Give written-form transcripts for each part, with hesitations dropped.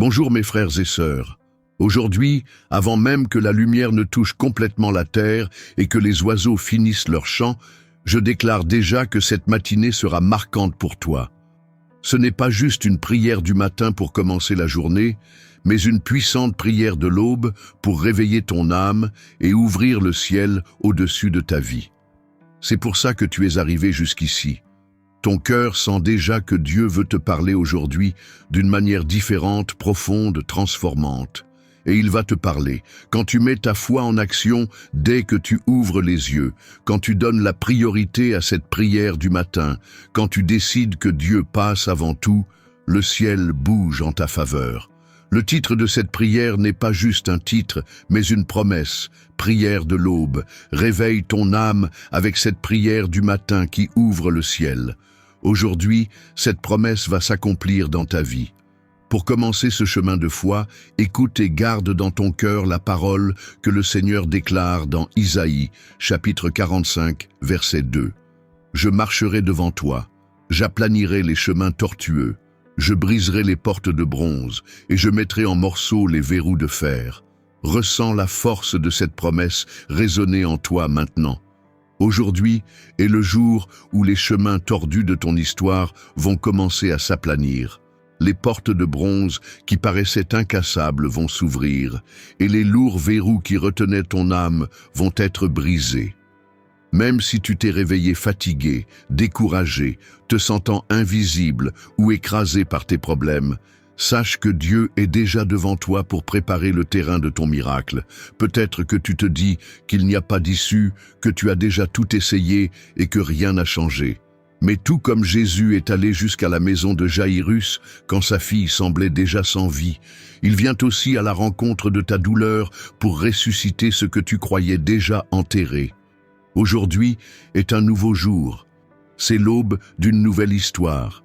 Bonjour mes frères et sœurs. Aujourd'hui, avant même que la lumière ne touche complètement la terre et que les oiseaux finissent leur chant, je déclare déjà que cette matinée sera marquante pour toi. Ce n'est pas juste une prière du matin pour commencer la journée, mais une puissante prière de l'aube pour réveiller ton âme et ouvrir le ciel au-dessus de ta vie. C'est pour ça que tu es arrivé jusqu'ici. Ton cœur sent déjà que Dieu veut te parler aujourd'hui d'une manière différente, profonde, transformante. Et il va te parler. Quand tu mets ta foi en action, dès que tu ouvres les yeux, quand tu donnes la priorité à cette prière du matin, quand tu décides que Dieu passe avant tout, le ciel bouge en ta faveur. Le titre de cette prière n'est pas juste un titre, mais une promesse. Prière de l'aube. Réveille ton âme avec cette prière du matin qui ouvre le ciel. Aujourd'hui, cette promesse va s'accomplir dans ta vie. Pour commencer ce chemin de foi, écoute et garde dans ton cœur la parole que le Seigneur déclare dans Isaïe, chapitre 45, verset 2. « Je marcherai devant toi, j'aplanirai les chemins tortueux, je briserai les portes de bronze et je mettrai en morceaux les verrous de fer. » Ressens la force de cette promesse résonner en toi maintenant. Aujourd'hui est le jour où les chemins tordus de ton histoire vont commencer à s'aplanir. Les portes de bronze qui paraissaient incassables vont s'ouvrir et les lourds verrous qui retenaient ton âme vont être brisés. Même si tu t'es réveillé fatigué, découragé, te sentant invisible ou écrasé par tes problèmes, sache que Dieu est déjà devant toi pour préparer le terrain de ton miracle. Peut-être que tu te dis qu'il n'y a pas d'issue, que tu as déjà tout essayé et que rien n'a changé. Mais tout comme Jésus est allé jusqu'à la maison de Jaïrus quand sa fille semblait déjà sans vie, il vient aussi à la rencontre de ta douleur pour ressusciter ce que tu croyais déjà enterré. Aujourd'hui est un nouveau jour. C'est l'aube d'une nouvelle histoire.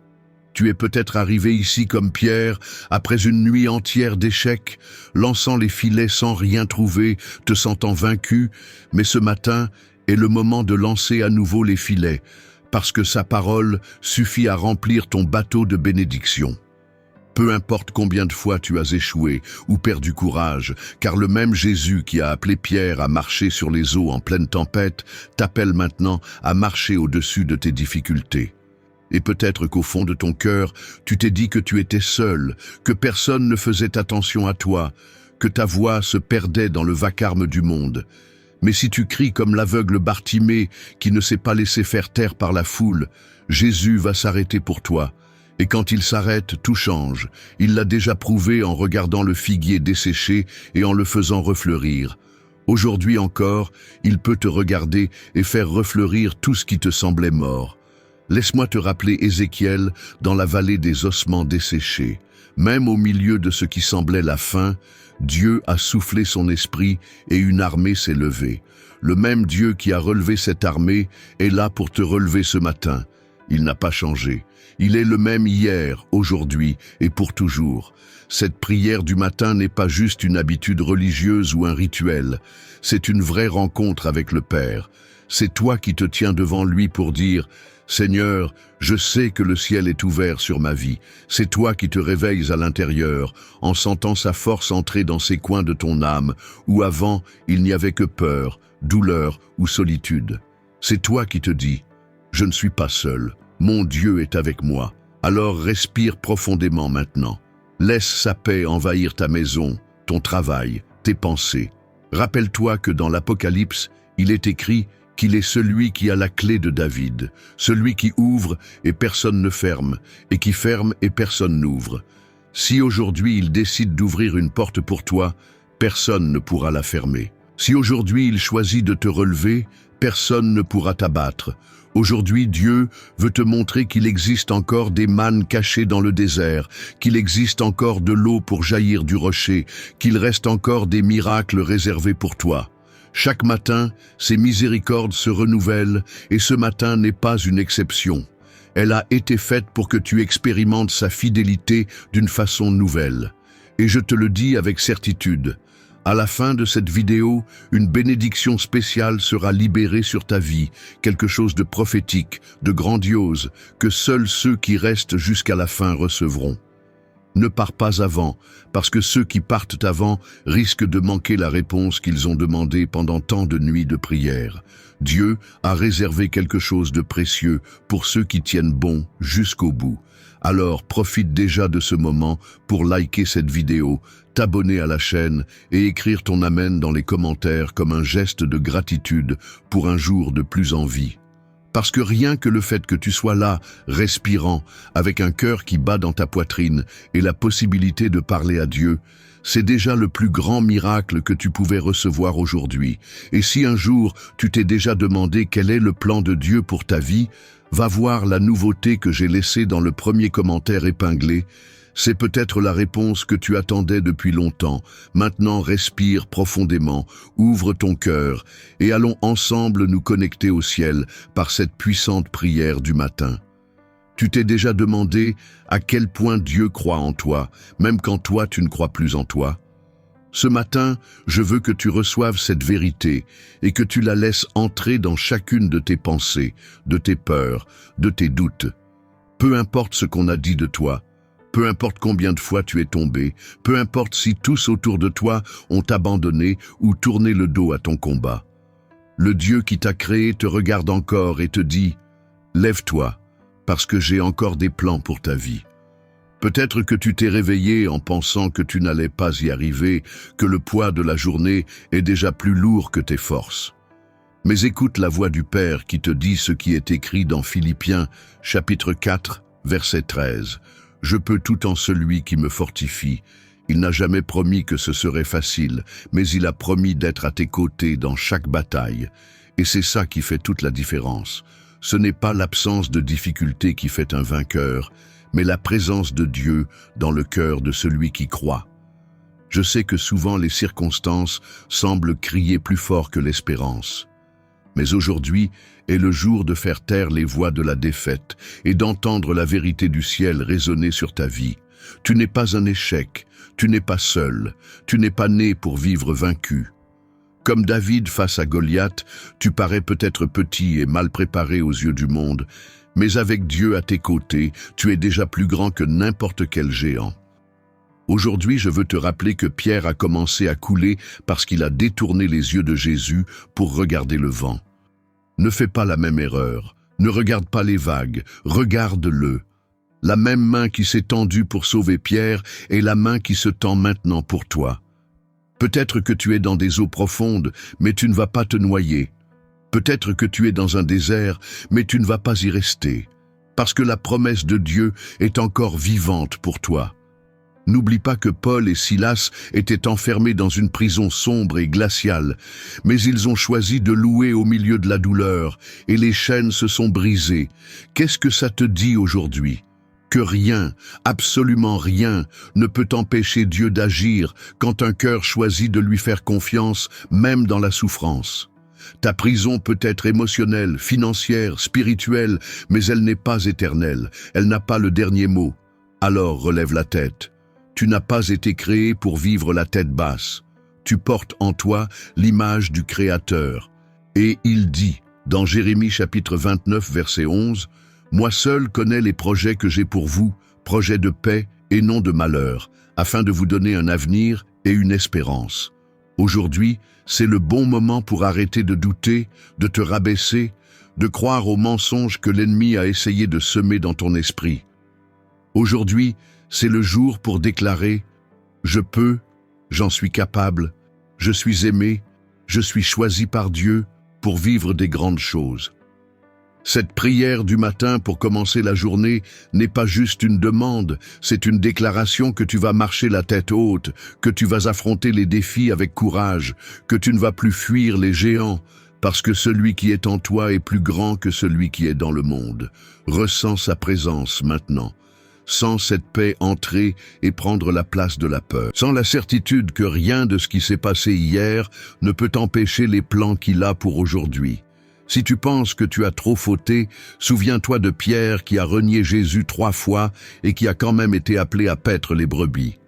Tu es peut-être arrivé ici comme Pierre, après une nuit entière d'échecs, lançant les filets sans rien trouver, te sentant vaincu, mais ce matin est le moment de lancer à nouveau les filets, parce que sa parole suffit à remplir ton bateau de bénédiction. Peu importe combien de fois tu as échoué ou perdu courage, car le même Jésus qui a appelé Pierre à marcher sur les eaux en pleine tempête t'appelle maintenant à marcher au-dessus de tes difficultés. Et peut-être qu'au fond de ton cœur, tu t'es dit que tu étais seul, que personne ne faisait attention à toi, que ta voix se perdait dans le vacarme du monde. Mais si tu cries comme l'aveugle Bartimée qui ne s'est pas laissé faire taire par la foule, Jésus va s'arrêter pour toi. Et quand il s'arrête, tout change. Il l'a déjà prouvé en regardant le figuier desséché et en le faisant refleurir. Aujourd'hui encore, il peut te regarder et faire refleurir tout ce qui te semblait mort. Laisse-moi te rappeler Ézéchiel dans la vallée des ossements desséchés. Même au milieu de ce qui semblait la fin, Dieu a soufflé son esprit et une armée s'est levée. Le même Dieu qui a relevé cette armée est là pour te relever ce matin. Il n'a pas changé. Il est le même hier, aujourd'hui et pour toujours. Cette prière du matin n'est pas juste une habitude religieuse ou un rituel. C'est une vraie rencontre avec le Père. C'est toi qui te tiens devant lui pour dire « Seigneur, je sais que le ciel est ouvert sur ma vie. C'est toi qui te réveilles à l'intérieur, en sentant sa force entrer dans ces coins de ton âme, où avant il n'y avait que peur, douleur ou solitude. C'est toi qui te dis « Je ne suis pas seul, mon Dieu est avec moi. » Alors respire profondément maintenant. Laisse sa paix envahir ta maison, ton travail, tes pensées. Rappelle-toi que dans l'Apocalypse, il est écrit qu'il est celui qui a la clé de David, celui qui ouvre et personne ne ferme, et qui ferme et personne n'ouvre. Si aujourd'hui il décide d'ouvrir une porte pour toi, personne ne pourra la fermer. Si aujourd'hui il choisit de te relever, personne ne pourra t'abattre. Aujourd'hui, Dieu veut te montrer qu'il existe encore des mannes cachées dans le désert, qu'il existe encore de l'eau pour jaillir du rocher, qu'il reste encore des miracles réservés pour toi. Chaque matin, ses miséricordes se renouvellent et ce matin n'est pas une exception. Elle a été faite pour que tu expérimentes sa fidélité d'une façon nouvelle. Et je te le dis avec certitude, à la fin de cette vidéo, une bénédiction spéciale sera libérée sur ta vie, quelque chose de prophétique, de grandiose, que seuls ceux qui restent jusqu'à la fin recevront. Ne pars pas avant, parce que ceux qui partent avant risquent de manquer la réponse qu'ils ont demandée pendant tant de nuits de prière. Dieu a réservé quelque chose de précieux pour ceux qui tiennent bon jusqu'au bout. Alors profite déjà de ce moment pour liker cette vidéo, t'abonner à la chaîne et écrire ton amen dans les commentaires comme un geste de gratitude pour un jour de plus en vie. Parce que rien que le fait que tu sois là, respirant, avec un cœur qui bat dans ta poitrine et la possibilité de parler à Dieu, c'est déjà le plus grand miracle que tu pouvais recevoir aujourd'hui. Et si un jour tu t'es déjà demandé quel est le plan de Dieu pour ta vie, va voir la nouveauté que j'ai laissée dans le premier commentaire épinglé. C'est peut-être la réponse que tu attendais depuis longtemps. Maintenant, respire profondément, ouvre ton cœur et allons ensemble nous connecter au ciel par cette puissante prière du matin. Tu t'es déjà demandé à quel point Dieu croit en toi, même quand toi tu ne crois plus en toi. Ce matin, je veux que tu reçoives cette vérité et que tu la laisses entrer dans chacune de tes pensées, de tes peurs, de tes doutes. Peu importe ce qu'on a dit de toi, peu importe combien de fois tu es tombé, peu importe si tous autour de toi ont abandonné ou tourné le dos à ton combat. Le Dieu qui t'a créé te regarde encore et te dit « Lève-toi, parce que j'ai encore des plans pour ta vie ». Peut-être que tu t'es réveillé en pensant que tu n'allais pas y arriver, que le poids de la journée est déjà plus lourd que tes forces. Mais écoute la voix du Père qui te dit ce qui est écrit dans Philippiens, chapitre 4, verset 13. « Je peux tout en celui qui me fortifie. Il n'a jamais promis que ce serait facile, mais il a promis d'être à tes côtés dans chaque bataille. Et c'est ça qui fait toute la différence. Ce n'est pas l'absence de difficulté qui fait un vainqueur, mais la présence de Dieu dans le cœur de celui qui croit. Je sais que souvent les circonstances semblent crier plus fort que l'espérance. Mais aujourd'hui est le jour de faire taire les voix de la défaite et d'entendre la vérité du ciel résonner sur ta vie. Tu n'es pas un échec, tu n'es pas seul, tu n'es pas né pour vivre vaincu. Comme David face à Goliath, tu parais peut-être petit et mal préparé aux yeux du monde, mais avec Dieu à tes côtés, tu es déjà plus grand que n'importe quel géant. Aujourd'hui, je veux te rappeler que Pierre a commencé à couler parce qu'il a détourné les yeux de Jésus pour regarder le vent. Ne fais pas la même erreur, ne regarde pas les vagues, regarde-le. La même main qui s'est tendue pour sauver Pierre est la main qui se tend maintenant pour toi. Peut-être que tu es dans des eaux profondes, mais tu ne vas pas te noyer. Peut-être que tu es dans un désert, mais tu ne vas pas y rester, parce que la promesse de Dieu est encore vivante pour toi. N'oublie pas que Paul et Silas étaient enfermés dans une prison sombre et glaciale, mais ils ont choisi de louer au milieu de la douleur, et les chaînes se sont brisées. Qu'est-ce que ça te dit aujourd'hui ? Que rien, absolument rien, ne peut empêcher Dieu d'agir quand un cœur choisit de lui faire confiance, même dans la souffrance. Ta prison peut être émotionnelle, financière, spirituelle, mais elle n'est pas éternelle, elle n'a pas le dernier mot. Alors relève la tête. Tu n'as pas été créé pour vivre la tête basse. Tu portes en toi l'image du Créateur. Et il dit, dans Jérémie chapitre 29, verset 11, « Moi seul connais les projets que j'ai pour vous, projets de paix et non de malheur, afin de vous donner un avenir et une espérance. » Aujourd'hui, c'est le bon moment pour arrêter de douter, de te rabaisser, de croire aux mensonges que l'ennemi a essayé de semer dans ton esprit. Aujourd'hui, c'est le jour pour déclarer « Je peux, j'en suis capable, je suis aimé, je suis choisi par Dieu pour vivre des grandes choses. » Cette prière du matin pour commencer la journée n'est pas juste une demande, c'est une déclaration que tu vas marcher la tête haute, que tu vas affronter les défis avec courage, que tu ne vas plus fuir les géants, parce que celui qui est en toi est plus grand que celui qui est dans le monde. Ressens sa présence maintenant. Sans cette paix entrer et prendre la place de la peur. Sans la certitude que rien de ce qui s'est passé hier ne peut empêcher les plans qu'il a pour aujourd'hui. Si tu penses que tu as trop fauté, souviens-toi de Pierre qui a renié Jésus 3 fois et qui a quand même été appelé à paître les brebis.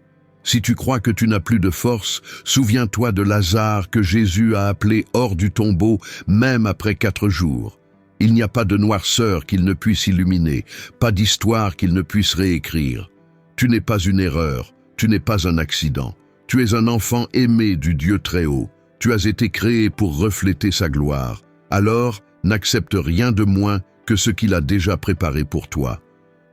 Si tu crois que tu n'as plus de force, souviens-toi de Lazare que Jésus a appelé hors du tombeau même après 4 jours. Il n'y a pas de noirceur qu'il ne puisse illuminer, pas d'histoire qu'il ne puisse réécrire. Tu n'es pas une erreur, tu n'es pas un accident. Tu es un enfant aimé du Dieu très haut. Tu as été créé pour refléter sa gloire. Alors, n'accepte rien de moins que ce qu'il a déjà préparé pour toi.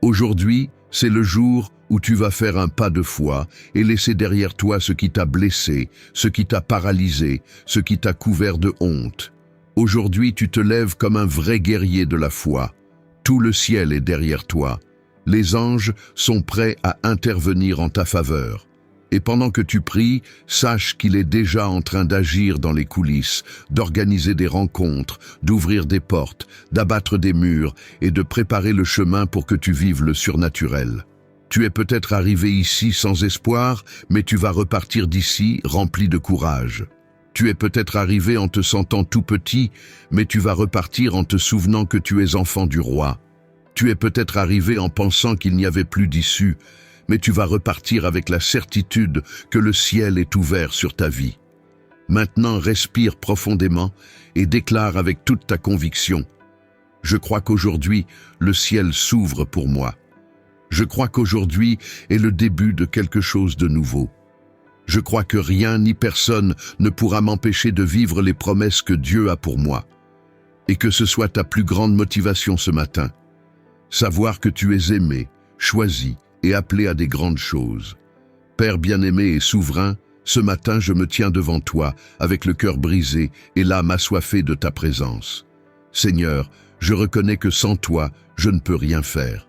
Aujourd'hui, c'est le jour où tu vas faire un pas de foi et laisser derrière toi ce qui t'a blessé, ce qui t'a paralysé, ce qui t'a couvert de honte. Aujourd'hui, tu te lèves comme un vrai guerrier de la foi. Tout le ciel est derrière toi. Les anges sont prêts à intervenir en ta faveur. Et pendant que tu pries, sache qu'il est déjà en train d'agir dans les coulisses, d'organiser des rencontres, d'ouvrir des portes, d'abattre des murs et de préparer le chemin pour que tu vives le surnaturel. Tu es peut-être arrivé ici sans espoir, mais tu vas repartir d'ici rempli de courage. Tu es peut-être arrivé en te sentant tout petit, mais tu vas repartir en te souvenant que tu es enfant du roi. Tu es peut-être arrivé en pensant qu'il n'y avait plus d'issue, mais tu vas repartir avec la certitude que le ciel est ouvert sur ta vie. Maintenant, respire profondément et déclare avec toute ta conviction: je crois qu'aujourd'hui, le ciel s'ouvre pour moi. Je crois qu'aujourd'hui est le début de quelque chose de nouveau. Je crois que rien ni personne ne pourra m'empêcher de vivre les promesses que Dieu a pour moi. Et que ce soit ta plus grande motivation ce matin. Savoir que tu es aimé, choisi et appelé à des grandes choses. Père bien-aimé et souverain, ce matin je me tiens devant toi avec le cœur brisé et l'âme assoiffée de ta présence. Seigneur, je reconnais que sans toi, je ne peux rien faire.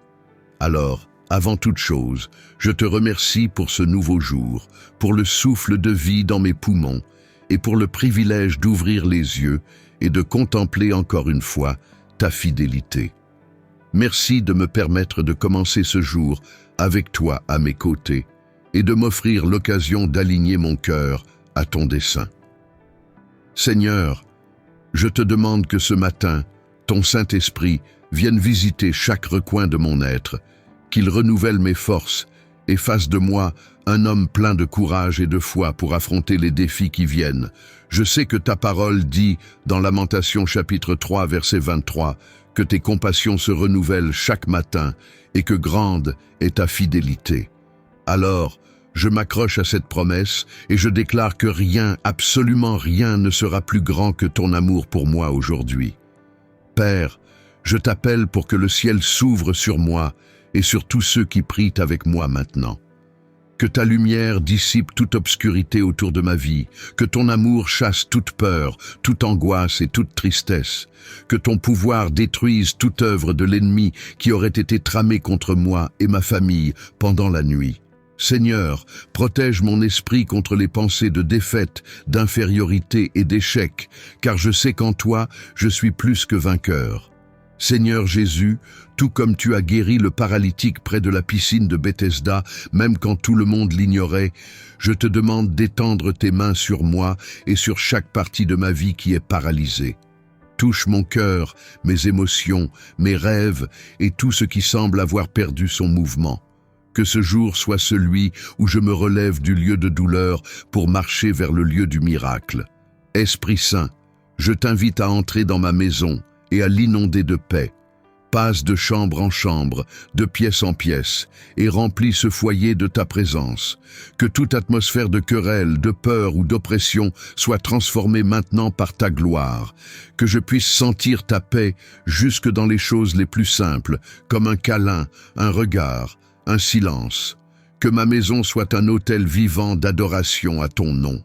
Alors, avant toute chose, je te remercie pour ce nouveau jour, pour le souffle de vie dans mes poumons et pour le privilège d'ouvrir les yeux et de contempler encore une fois ta fidélité. Merci de me permettre de commencer ce jour avec toi à mes côtés et de m'offrir l'occasion d'aligner mon cœur à ton dessein. Seigneur, je te demande que ce matin, ton Saint-Esprit vienne visiter chaque recoin de mon être, qu'il renouvelle mes forces et fasse de moi un homme plein de courage et de foi pour affronter les défis qui viennent. Je sais que ta parole dit, dans Lamentations chapitre 3, verset 23, que tes compassions se renouvellent chaque matin et que grande est ta fidélité. Alors, je m'accroche à cette promesse et je déclare que rien, absolument rien ne sera plus grand que ton amour pour moi aujourd'hui. Père, je t'appelle pour que le ciel s'ouvre sur moi et sur tous ceux qui prient avec moi maintenant. Que ta lumière dissipe toute obscurité autour de ma vie, que ton amour chasse toute peur, toute angoisse et toute tristesse, que ton pouvoir détruise toute œuvre de l'ennemi qui aurait été tramée contre moi et ma famille pendant la nuit. Seigneur, protège mon esprit contre les pensées de défaite, d'infériorité et d'échec, car je sais qu'en toi, je suis plus que vainqueur. Seigneur Jésus, tout comme tu as guéri le paralytique près de la piscine de Bethesda, même quand tout le monde l'ignorait, je te demande d'étendre tes mains sur moi et sur chaque partie de ma vie qui est paralysée. Touche mon cœur, mes émotions, mes rêves et tout ce qui semble avoir perdu son mouvement. Que ce jour soit celui où je me relève du lieu de douleur pour marcher vers le lieu du miracle. Esprit Saint, je t'invite à entrer dans ma maison et à l'inonder de paix. Passe de chambre en chambre, de pièce en pièce, et remplis ce foyer de ta présence. Que toute atmosphère de querelle, de peur ou d'oppression soit transformée maintenant par ta gloire. Que je puisse sentir ta paix jusque dans les choses les plus simples, comme un câlin, un regard, un silence. Que ma maison soit un autel vivant d'adoration à ton nom.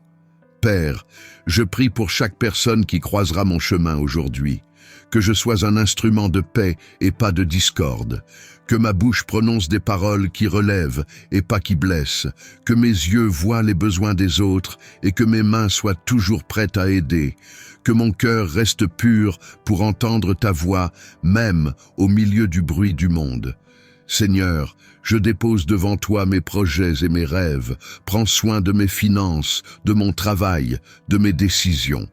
Père, je prie pour chaque personne qui croisera mon chemin aujourd'hui. Que je sois un instrument de paix et pas de discorde. Que ma bouche prononce des paroles qui relèvent et pas qui blessent. Que mes yeux voient les besoins des autres et que mes mains soient toujours prêtes à aider. Que mon cœur reste pur pour entendre ta voix, même au milieu du bruit du monde. Seigneur, je dépose devant toi mes projets et mes rêves. Prends soin de mes finances, de mon travail, de mes décisions.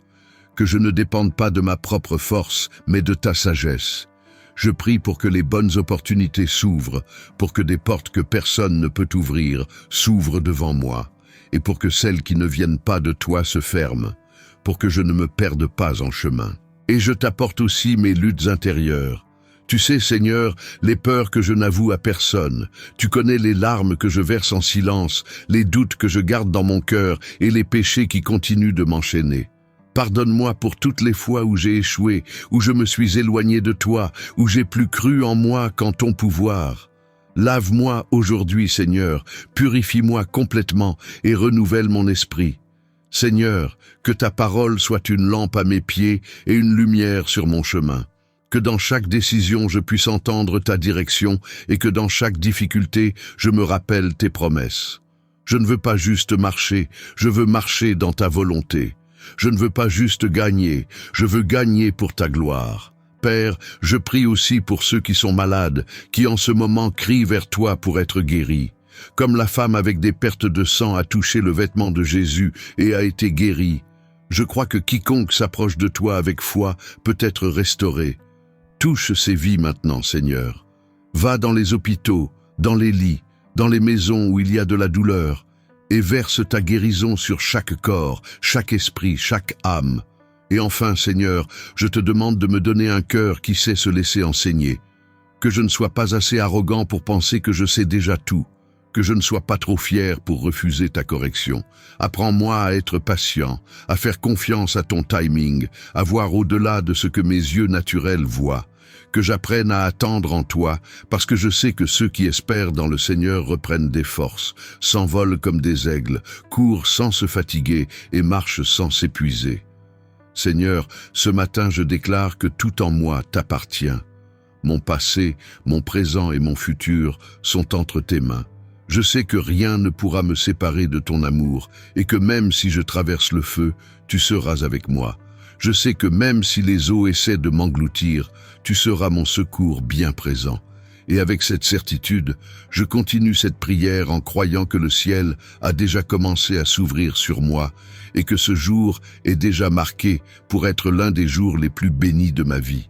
Que je ne dépende pas de ma propre force, mais de ta sagesse. Je prie pour que les bonnes opportunités s'ouvrent, pour que des portes que personne ne peut ouvrir s'ouvrent devant moi, et pour que celles qui ne viennent pas de toi se ferment, pour que je ne me perde pas en chemin. Et je t'apporte aussi mes luttes intérieures. Tu sais, Seigneur, les peurs que je n'avoue à personne. Tu connais les larmes que je verse en silence, les doutes que je garde dans mon cœur et les péchés qui continuent de m'enchaîner. Pardonne-moi pour toutes les fois où j'ai échoué, où je me suis éloigné de toi, où j'ai plus cru en moi qu'en ton pouvoir. Lave-moi aujourd'hui, Seigneur, purifie-moi complètement et renouvelle mon esprit. Seigneur, que ta parole soit une lampe à mes pieds et une lumière sur mon chemin. Que dans chaque décision je puisse entendre ta direction et que dans chaque difficulté je me rappelle tes promesses. Je ne veux pas juste marcher, je veux marcher dans ta volonté. Je ne veux pas juste gagner, je veux gagner pour ta gloire. Père, je prie aussi pour ceux qui sont malades, qui en ce moment crient vers toi pour être guéris. Comme la femme avec des pertes de sang a touché le vêtement de Jésus et a été guérie. Je crois que quiconque s'approche de toi avec foi peut être restauré. Touche ces vies maintenant, Seigneur. Va dans les hôpitaux, dans les lits, dans les maisons où il y a de la douleur, et verse ta guérison sur chaque corps, chaque esprit, chaque âme. Et enfin, Seigneur, je te demande de me donner un cœur qui sait se laisser enseigner. Que je ne sois pas assez arrogant pour penser que je sais déjà tout. Que je ne sois pas trop fier pour refuser ta correction. Apprends-moi à être patient, à faire confiance à ton timing, à voir au-delà de ce que mes yeux naturels voient. Que j'apprenne à attendre en toi, parce que je sais que ceux qui espèrent dans le Seigneur reprennent des forces, s'envolent comme des aigles, courent sans se fatiguer et marchent sans s'épuiser. Seigneur, ce matin je déclare que tout en moi t'appartient. Mon passé, mon présent et mon futur sont entre tes mains. Je sais que rien ne pourra me séparer de ton amour et que même si je traverse le feu, tu seras avec moi. Je sais que même si les eaux essaient de m'engloutir, tu seras mon secours bien présent. Et avec cette certitude, je continue cette prière en croyant que le ciel a déjà commencé à s'ouvrir sur moi et que ce jour est déjà marqué pour être l'un des jours les plus bénis de ma vie.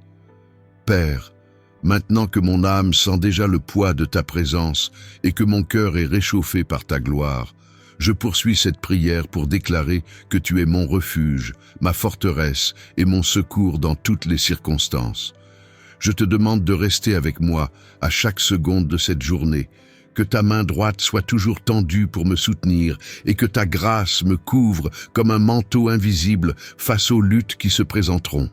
Père, maintenant que mon âme sent déjà le poids de ta présence et que mon cœur est réchauffé par ta gloire, je poursuis cette prière pour déclarer que tu es mon refuge, ma forteresse et mon secours dans toutes les circonstances. Je te demande de rester avec moi à chaque seconde de cette journée, que ta main droite soit toujours tendue pour me soutenir et que ta grâce me couvre comme un manteau invisible face aux luttes qui se présenteront.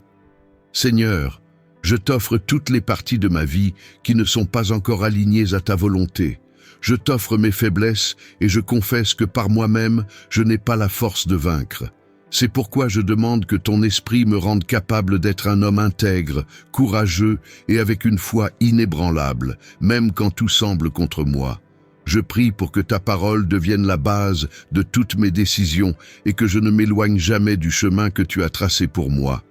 Seigneur, je t'offre toutes les parties de ma vie qui ne sont pas encore alignées à ta volonté. Je t'offre mes faiblesses et je confesse que par moi-même, je n'ai pas la force de vaincre. C'est pourquoi je demande que ton esprit me rende capable d'être un homme intègre, courageux et avec une foi inébranlable, même quand tout semble contre moi. Je prie pour que ta parole devienne la base de toutes mes décisions et que je ne m'éloigne jamais du chemin que tu as tracé pour moi.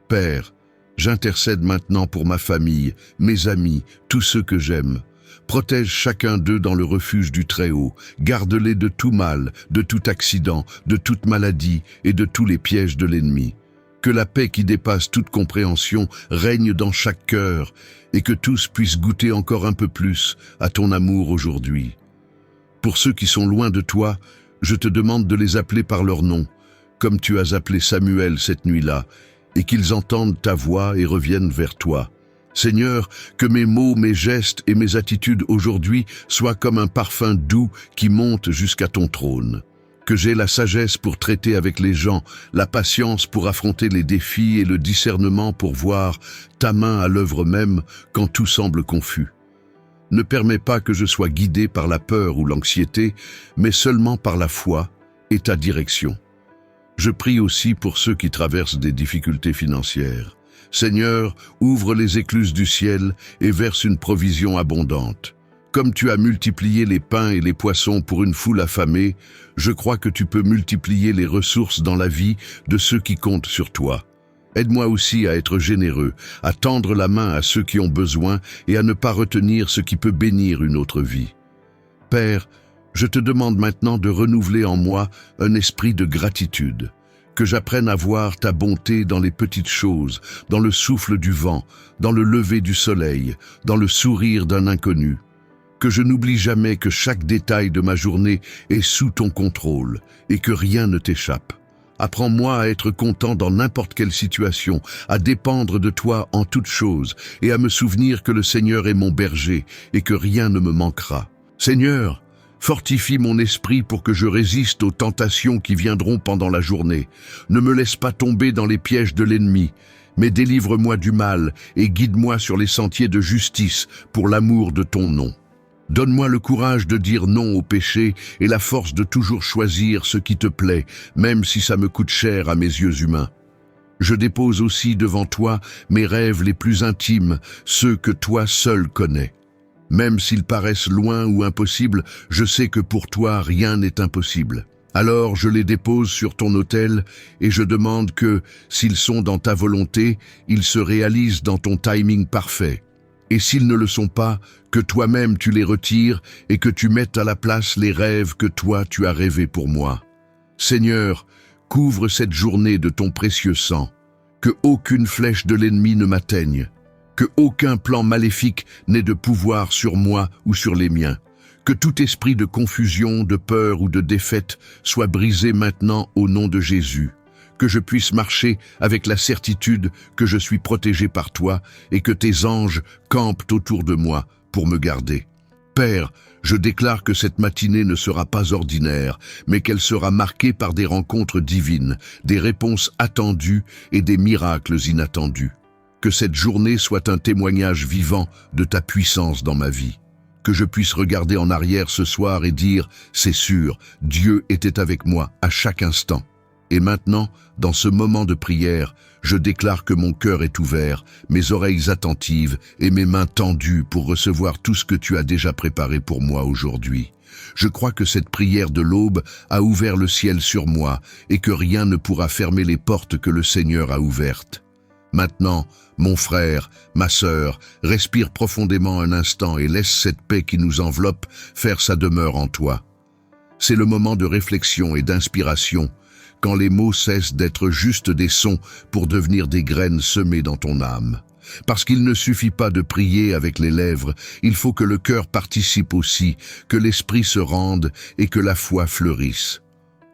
Père, j'intercède maintenant pour ma famille, mes amis, tous ceux que j'aime. Protège chacun d'eux dans le refuge du Très-Haut. Garde-les de tout mal, de tout accident, de toute maladie et de tous les pièges de l'ennemi. Que la paix qui dépasse toute compréhension règne dans chaque cœur et que tous puissent goûter encore un peu plus à ton amour aujourd'hui. Pour ceux qui sont loin de toi, je te demande de les appeler par leur nom, comme tu as appelé Samuel cette nuit-là, et qu'ils entendent ta voix et reviennent vers toi. Seigneur, que mes mots, mes gestes et mes attitudes aujourd'hui soient comme un parfum doux qui monte jusqu'à ton trône. Que j'ai la sagesse pour traiter avec les gens, la patience pour affronter les défis et le discernement pour voir ta main à l'œuvre même quand tout semble confus. Ne permets pas que je sois guidé par la peur ou l'anxiété, mais seulement par la foi et ta direction. Je prie aussi pour ceux qui traversent des difficultés financières. Seigneur, ouvre les écluses du ciel et verse une provision abondante. Comme tu as multiplié les pains et les poissons pour une foule affamée, je crois que tu peux multiplier les ressources dans la vie de ceux qui comptent sur toi. Aide-moi aussi à être généreux, à tendre la main à ceux qui ont besoin et à ne pas retenir ce qui peut bénir une autre vie. Père, je te demande maintenant de renouveler en moi un esprit de gratitude. Que j'apprenne à voir ta bonté dans les petites choses, dans le souffle du vent, dans le lever du soleil, dans le sourire d'un inconnu. Que je n'oublie jamais que chaque détail de ma journée est sous ton contrôle et que rien ne t'échappe. Apprends-moi à être content dans n'importe quelle situation, à dépendre de toi en toutes choses, et à me souvenir que le Seigneur est mon berger et que rien ne me manquera. Seigneur, fortifie mon esprit pour que je résiste aux tentations qui viendront pendant la journée. Ne me laisse pas tomber dans les pièges de l'ennemi, mais délivre-moi du mal et guide-moi sur les sentiers de justice pour l'amour de ton nom. Donne-moi le courage de dire non au péché et la force de toujours choisir ce qui te plaît, même si ça me coûte cher à mes yeux humains. Je dépose aussi devant toi mes rêves les plus intimes, ceux que toi seul connais. Même s'ils paraissent loin ou impossibles, je sais que pour toi rien n'est impossible. Alors je les dépose sur ton autel et je demande que, s'ils sont dans ta volonté, ils se réalisent dans ton timing parfait. Et s'ils ne le sont pas, que toi-même tu les retires et que tu mettes à la place les rêves que toi tu as rêvés pour moi. Seigneur, couvre cette journée de ton précieux sang, que aucune flèche de l'ennemi ne m'atteigne, que aucun plan maléfique n'ait de pouvoir sur moi ou sur les miens, que tout esprit de confusion, de peur ou de défaite soit brisé maintenant au nom de Jésus. Que je puisse marcher avec la certitude que je suis protégé par toi et que tes anges campent autour de moi pour me garder. Père, je déclare que cette matinée ne sera pas ordinaire, mais qu'elle sera marquée par des rencontres divines, des réponses attendues et des miracles inattendus. Que cette journée soit un témoignage vivant de ta puissance dans ma vie. Que je puisse regarder en arrière ce soir et dire « C'est sûr, Dieu était avec moi à chaque instant ». Et maintenant, dans ce moment de prière, je déclare que mon cœur est ouvert, mes oreilles attentives et mes mains tendues pour recevoir tout ce que tu as déjà préparé pour moi aujourd'hui. Je crois que cette prière de l'aube a ouvert le ciel sur moi et que rien ne pourra fermer les portes que le Seigneur a ouvertes. Maintenant, mon frère, ma sœur, respire profondément un instant et laisse cette paix qui nous enveloppe faire sa demeure en toi. C'est le moment de réflexion et d'inspiration, quand les mots cessent d'être juste des sons pour devenir des graines semées dans ton âme. Parce qu'il ne suffit pas de prier avec les lèvres, il faut que le cœur participe aussi, que l'esprit se rende et que la foi fleurisse.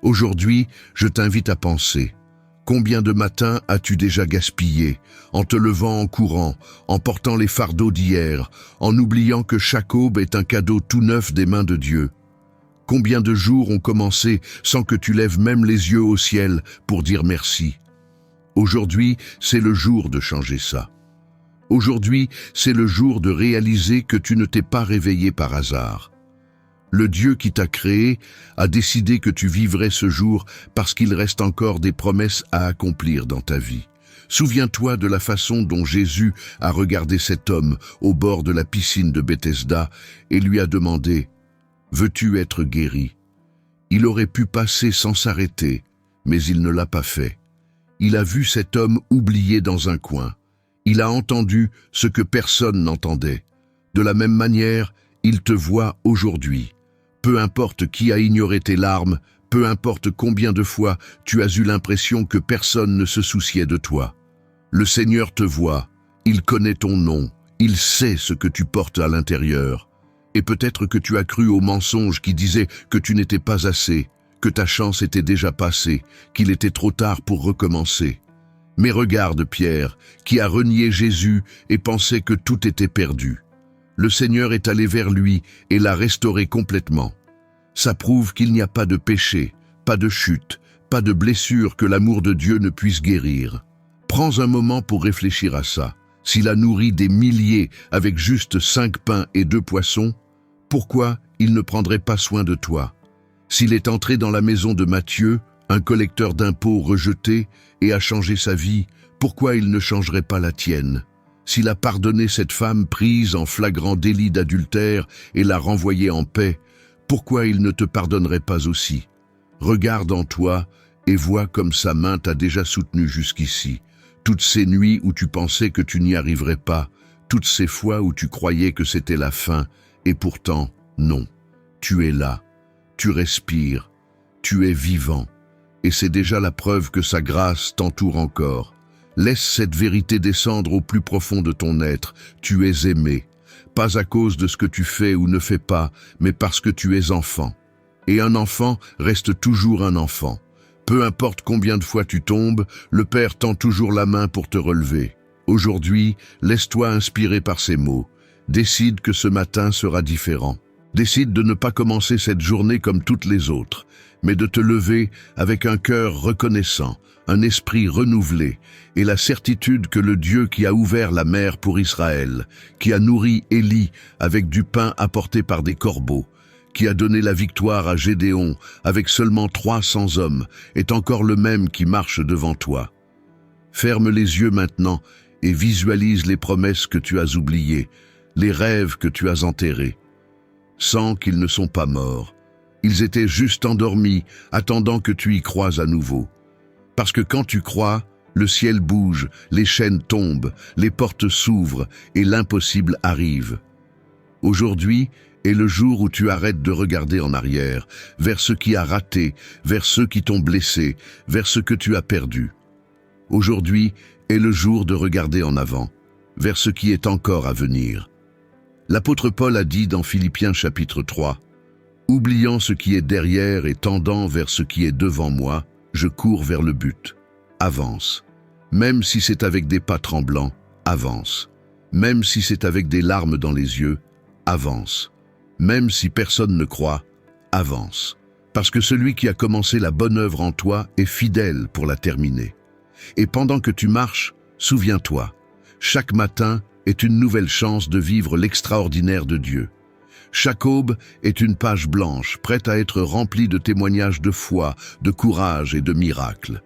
Aujourd'hui, je t'invite à penser. Combien de matins as-tu déjà gaspillé, en te levant en courant, en portant les fardeaux d'hier, en oubliant que chaque aube est un cadeau tout neuf des mains de Dieu? Combien de jours ont commencé sans que tu lèves même les yeux au ciel pour dire merci? Aujourd'hui, c'est le jour de changer ça. Aujourd'hui, c'est le jour de réaliser que tu ne t'es pas réveillé par hasard. Le Dieu qui t'a créé a décidé que tu vivrais ce jour parce qu'il reste encore des promesses à accomplir dans ta vie. Souviens-toi de la façon dont Jésus a regardé cet homme au bord de la piscine de Bethesda et lui a demandé « Veux-tu être guéri ?» Il aurait pu passer sans s'arrêter, mais il ne l'a pas fait. Il a vu cet homme oublié dans un coin. Il a entendu ce que personne n'entendait. De la même manière, il te voit aujourd'hui. Peu importe qui a ignoré tes larmes, peu importe combien de fois tu as eu l'impression que personne ne se souciait de toi. Le Seigneur te voit, il connaît ton nom, il sait ce que tu portes à l'intérieur. Et peut-être que tu as cru aux mensonges qui disaient que tu n'étais pas assez, que ta chance était déjà passée, qu'il était trop tard pour recommencer. Mais regarde Pierre, qui a renié Jésus et pensait que tout était perdu. Le Seigneur est allé vers lui et l'a restauré complètement. Ça prouve qu'il n'y a pas de péché, pas de chute, pas de blessure que l'amour de Dieu ne puisse guérir. Prends un moment pour réfléchir à ça. S'il a nourri des milliers avec juste 5 pains et 2 poissons, pourquoi il ne prendrait pas soin de toi? S'il est entré dans la maison de Matthieu, un collecteur d'impôts rejeté, et a changé sa vie, pourquoi il ne changerait pas la tienne? S'il a pardonné cette femme prise en flagrant délit d'adultère et l'a renvoyée en paix, pourquoi il ne te pardonnerait pas aussi? Regarde en toi et vois comme sa main t'a déjà soutenu jusqu'ici. Toutes ces nuits où tu pensais que tu n'y arriverais pas, toutes ces fois où tu croyais que c'était la fin, et pourtant, non. Tu es là, tu respires, tu es vivant, et c'est déjà la preuve que sa grâce t'entoure encore. Laisse cette vérité descendre au plus profond de ton être. Tu es aimé, pas à cause de ce que tu fais ou ne fais pas, mais parce que tu es enfant. Et un enfant reste toujours un enfant. Peu importe combien de fois tu tombes, le Père tend toujours la main pour te relever. Aujourd'hui, laisse-toi inspirer par ces mots. Décide que ce matin sera différent. Décide de ne pas commencer cette journée comme toutes les autres, mais de te lever avec un cœur reconnaissant, un esprit renouvelé et la certitude que le Dieu qui a ouvert la mer pour Israël, qui a nourri Élie avec du pain apporté par des corbeaux, qui a donné la victoire à Gédéon avec seulement 300 hommes, est encore le même qui marche devant toi. Ferme les yeux maintenant et visualise les promesses que tu as oubliées, les rêves que tu as enterrés. Sens qu'ils ne sont pas morts. Ils étaient juste endormis, attendant que tu y croies à nouveau. Parce que quand tu crois, le ciel bouge, les chaînes tombent, les portes s'ouvrent et l'impossible arrive. Aujourd'hui est le jour où tu arrêtes de regarder en arrière, vers ce qui a raté, vers ceux qui t'ont blessé, vers ce que tu as perdu. Aujourd'hui est le jour de regarder en avant, vers ce qui est encore à venir. L'apôtre Paul a dit dans Philippiens chapitre 3, « Oubliant ce qui est derrière et tendant vers ce qui est devant moi, je cours vers le but. Avance. Même si c'est avec des pas tremblants, avance. Même si c'est avec des larmes dans les yeux, avance. Même si personne ne croit, avance. Parce que celui qui a commencé la bonne œuvre en toi est fidèle pour la terminer. Et pendant que tu marches, souviens-toi, chaque matin est une nouvelle chance de vivre l'extraordinaire de Dieu. Chaque aube est une page blanche, prête à être remplie de témoignages de foi, de courage et de miracles.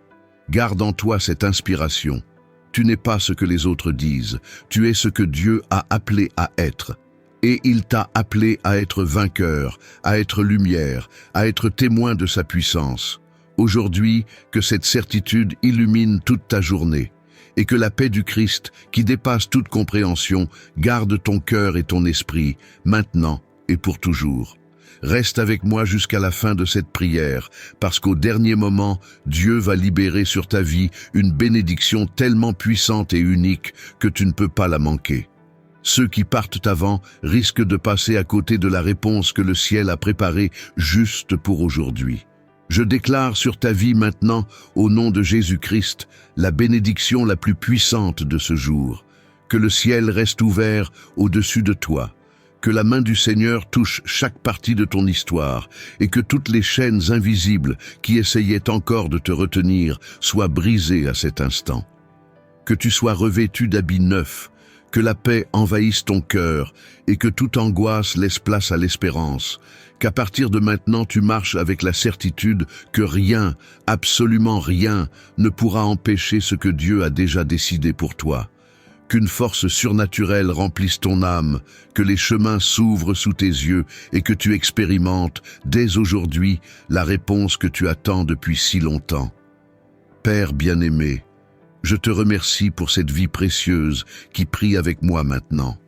Garde en toi cette inspiration. Tu n'es pas ce que les autres disent, tu es ce que Dieu a appelé à être. Et il t'a appelé à être vainqueur, à être lumière, à être témoin de sa puissance. Aujourd'hui, que cette certitude illumine toute ta journée. Et que la paix du Christ, qui dépasse toute compréhension, garde ton cœur et ton esprit, maintenant et pour toujours. Reste avec moi jusqu'à la fin de cette prière, parce qu'au dernier moment, Dieu va libérer sur ta vie une bénédiction tellement puissante et unique que tu ne peux pas la manquer. Ceux qui partent avant risquent de passer à côté de la réponse que le ciel a préparée juste pour aujourd'hui. Je déclare sur ta vie maintenant, au nom de Jésus-Christ, la bénédiction la plus puissante de ce jour. Que le ciel reste ouvert au-dessus de toi. Que la main du Seigneur touche chaque partie de ton histoire et que toutes les chaînes invisibles qui essayaient encore de te retenir soient brisées à cet instant. Que tu sois revêtu d'habits neufs, que la paix envahisse ton cœur et que toute angoisse laisse place à l'espérance. Qu'à partir de maintenant tu marches avec la certitude que rien, absolument rien, ne pourra empêcher ce que Dieu a déjà décidé pour toi. Qu'une force surnaturelle remplisse ton âme, que les chemins s'ouvrent sous tes yeux et que tu expérimentes, dès aujourd'hui, la réponse que tu attends depuis si longtemps. Père bien-aimé, je te remercie pour cette vie précieuse qui prie avec moi maintenant.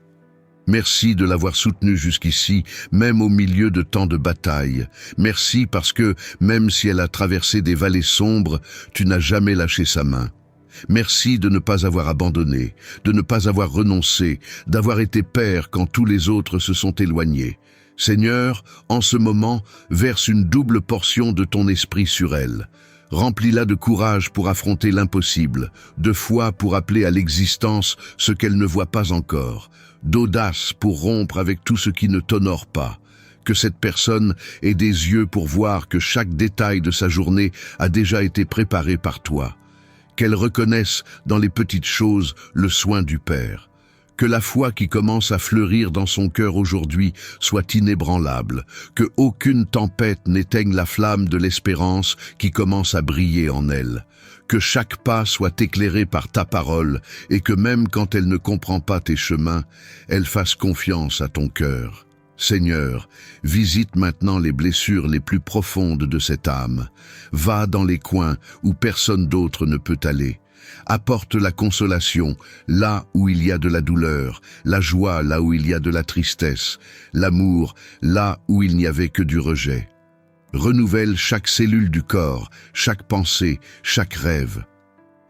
Merci de l'avoir soutenue jusqu'ici, même au milieu de tant de batailles. Merci parce que, même si elle a traversé des vallées sombres, tu n'as jamais lâché sa main. Merci de ne pas avoir abandonné, de ne pas avoir renoncé, d'avoir été père quand tous les autres se sont éloignés. Seigneur, en ce moment, verse une double portion de ton esprit sur elle. Remplis-la de courage pour affronter l'impossible, de foi pour appeler à l'existence ce qu'elle ne voit pas encore, d'audace pour rompre avec tout ce qui ne t'honore pas. Que cette personne ait des yeux pour voir que chaque détail de sa journée a déjà été préparé par toi. Qu'elle reconnaisse dans les petites choses le soin du Père. Que la foi qui commence à fleurir dans son cœur aujourd'hui soit inébranlable. Que aucune tempête n'éteigne la flamme de l'espérance qui commence à briller en elle. Que chaque pas soit éclairé par ta parole et que même quand elle ne comprend pas tes chemins, elle fasse confiance à ton cœur. Seigneur, visite maintenant les blessures les plus profondes de cette âme. Va dans les coins où personne d'autre ne peut aller. Apporte la consolation là où il y a de la douleur, la joie là où il y a de la tristesse, l'amour là où il n'y avait que du rejet. Renouvelle chaque cellule du corps, chaque pensée, chaque rêve.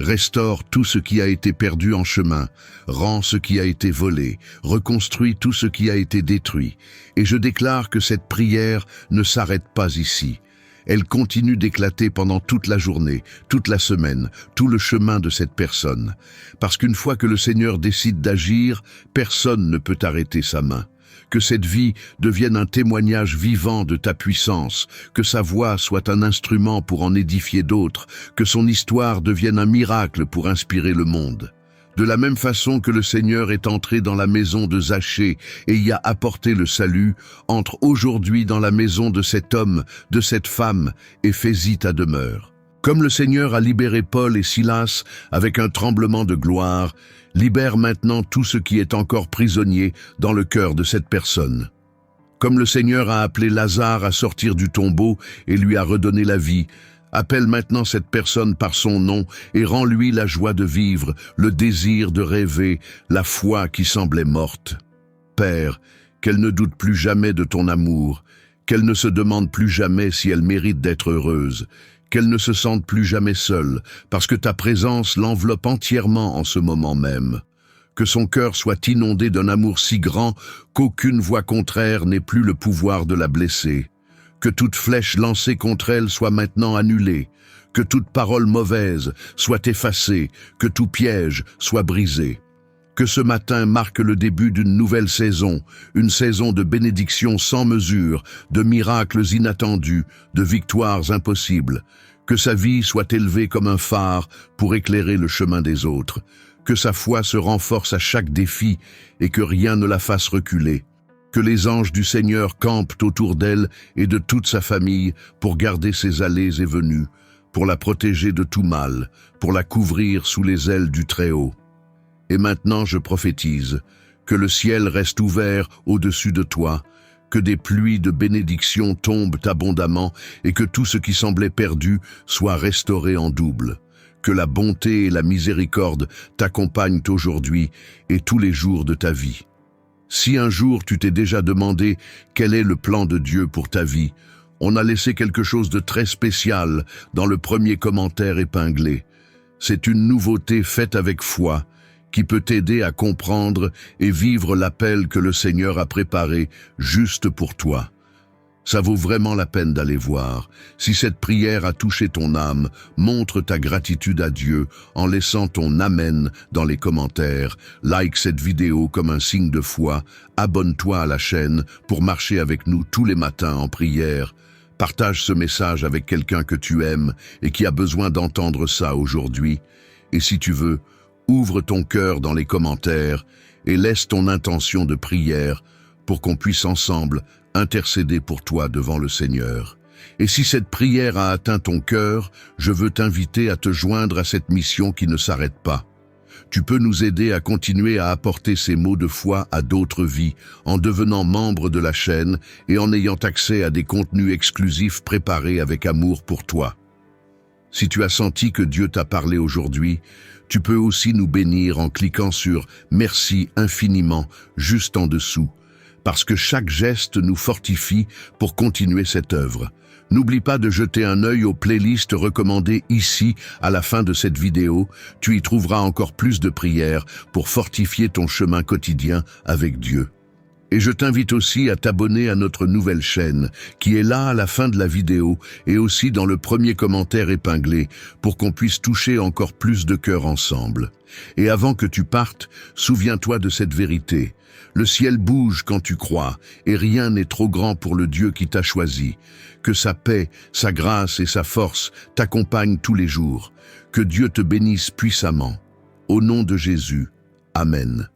Restaure tout ce qui a été perdu en chemin, rends ce qui a été volé, reconstruis tout ce qui a été détruit. Et je déclare que cette prière ne s'arrête pas ici. elle continue d'éclater pendant toute la journée, toute la semaine, tout le chemin de cette personne. Parce qu'une fois que le Seigneur décide d'agir, personne ne peut arrêter sa main. Que cette vie devienne un témoignage vivant de ta puissance, que sa voix soit un instrument pour en édifier d'autres, que son histoire devienne un miracle pour inspirer le monde. De la même façon que le Seigneur est entré dans la maison de Zachée et y a apporté le salut, entre aujourd'hui dans la maison de cet homme, de cette femme, et fais-y ta demeure. Comme le Seigneur a libéré Paul et Silas avec un tremblement de gloire, libère maintenant tout ce qui est encore prisonnier dans le cœur de cette personne. Comme le Seigneur a appelé Lazare à sortir du tombeau et lui a redonné la vie, appelle maintenant cette personne par son nom et rends-lui la joie de vivre, le désir de rêver, la foi qui semblait morte. Père, qu'elle ne doute plus jamais de ton amour, qu'elle ne se demande plus jamais si elle mérite d'être heureuse, qu'elle ne se sente plus jamais seule, parce que ta présence l'enveloppe entièrement en ce moment même. Que son cœur soit inondé d'un amour si grand qu'aucune voix contraire n'ait plus le pouvoir de la blesser. Que toute flèche lancée contre elle soit maintenant annulée, que toute parole mauvaise soit effacée, que tout piège soit brisé. Que ce matin marque le début d'une nouvelle saison, une saison de bénédictions sans mesure, de miracles inattendus, de victoires impossibles. Que sa vie soit élevée comme un phare pour éclairer le chemin des autres. Que sa foi se renforce à chaque défi et que rien ne la fasse reculer. Que les anges du Seigneur campent autour d'elle et de toute sa famille pour garder ses allées et venues, pour la protéger de tout mal, pour la couvrir sous les ailes du Très-Haut. Et maintenant je prophétise que le ciel reste ouvert au-dessus de toi, que des pluies de bénédictions tombent abondamment et que tout ce qui semblait perdu soit restauré en double. Que la bonté et la miséricorde t'accompagnent aujourd'hui et tous les jours de ta vie. Si un jour tu t'es déjà demandé quel est le plan de Dieu pour ta vie, on a laissé quelque chose de très spécial dans le premier commentaire épinglé. C'est une nouveauté faite avec foi qui peut t'aider à comprendre et vivre l'appel que le Seigneur a préparé juste pour toi. Ça vaut vraiment la peine d'aller voir. Si cette prière a touché ton âme, montre ta gratitude à Dieu en laissant ton Amen dans les commentaires. Like cette vidéo comme un signe de foi. Abonne-toi à la chaîne pour marcher avec nous tous les matins en prière. Partage ce message avec quelqu'un que tu aimes et qui a besoin d'entendre ça aujourd'hui. Et si tu veux, ouvre ton cœur dans les commentaires et laisse ton intention de prière pour qu'on puisse ensemble intercéder pour toi devant le Seigneur. Et si cette prière a atteint ton cœur, je veux t'inviter à te joindre à cette mission qui ne s'arrête pas. Tu peux nous aider à continuer à apporter ces mots de foi à d'autres vies en devenant membre de la chaîne et en ayant accès à des contenus exclusifs préparés avec amour pour toi. Si tu as senti que Dieu t'a parlé aujourd'hui, tu peux aussi nous bénir en cliquant sur « Merci infiniment » juste en dessous, parce que chaque geste nous fortifie pour continuer cette œuvre. N'oublie pas de jeter un œil aux playlists recommandées ici à la fin de cette vidéo. Tu y trouveras encore plus de prières pour fortifier ton chemin quotidien avec Dieu. Et je t'invite aussi à t'abonner à notre nouvelle chaîne, qui est là à la fin de la vidéo et aussi dans le premier commentaire épinglé, pour qu'on puisse toucher encore plus de cœurs ensemble. Et avant que tu partes, souviens-toi de cette vérité. Le ciel bouge quand tu crois, et rien n'est trop grand pour le Dieu qui t'a choisi. Que sa paix, sa grâce et sa force t'accompagnent tous les jours. Que Dieu te bénisse puissamment. Au nom de Jésus. Amen.